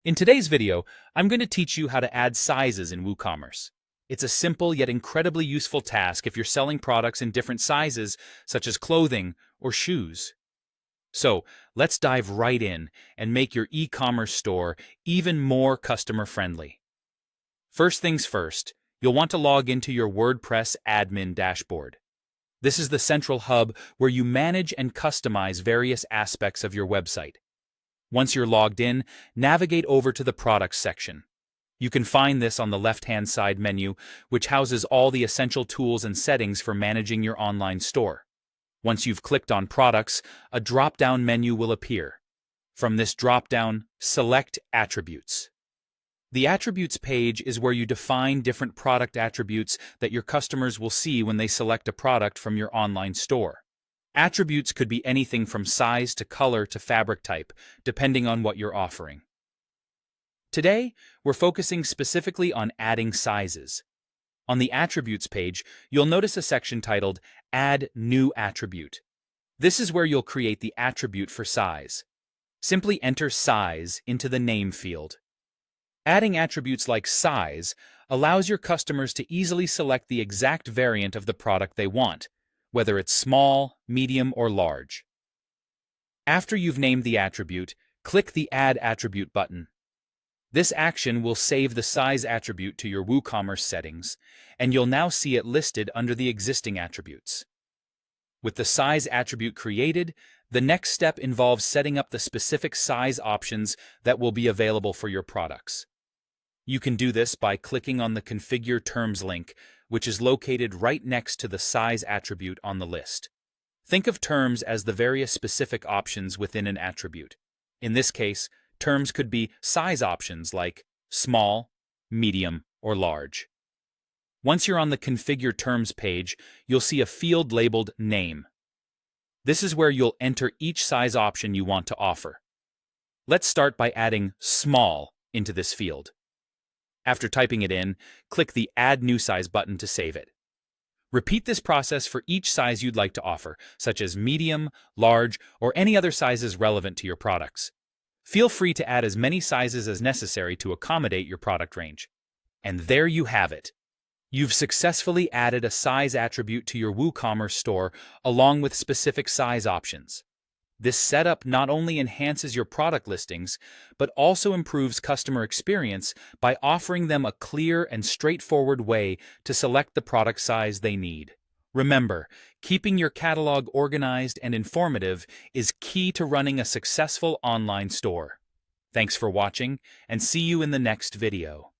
In today's video, I'm going to teach you how to add sizes in WooCommerce. It's a simple yet incredibly useful task if you're selling products in different sizes, such as clothing or shoes. So, let's dive right in and make your e-commerce store even more customer-friendly. First things first, you'll want to log into your WordPress admin dashboard. This is the central hub where you manage and customize various aspects of your website. Once you're logged in, navigate over to the Products section. You can find this on the left-hand side menu, which houses all the essential tools and settings for managing your online store. Once you've clicked on Products, a drop-down menu will appear. From this drop-down, select Attributes. The Attributes page is where you define different product attributes that your customers will see when they select a product from your online store. Attributes could be anything from size to color to fabric type, depending on what you're offering. Today, we're focusing specifically on adding sizes. On the Attributes page, you'll notice a section titled Add New Attribute. This is where you'll create the attribute for size. Simply enter size into the name field. Adding attributes like size allows your customers to easily select the exact variant of the product they want, whether it's small, medium, or large. After you've named the attribute, click the Add Attribute button. This action will save the size attribute to your WooCommerce settings, and you'll now see it listed under the existing attributes. With the size attribute created, the next step involves setting up the specific size options that will be available for your products. You can do this by clicking on the Configure Terms link, which is located right next to the size attribute on the list. Think of terms as the various specific options within an attribute. In this case, terms could be size options like small, medium, or large. Once you're on the Configure Terms page, you'll see a field labeled Name. This is where you'll enter each size option you want to offer. Let's start by adding small into this field. After typing it in, click the Add New Size button to save it. Repeat this process for each size you'd like to offer, such as medium, large, or any other sizes relevant to your products. Feel free to add as many sizes as necessary to accommodate your product range. And there you have it. You've successfully added a size attribute to your WooCommerce store along with specific size options. This setup not only enhances your product listings, but also improves customer experience by offering them a clear and straightforward way to select the product size they need. Remember, keeping your catalog organized and informative is key to running a successful online store. Thanks for watching, and see you in the next video.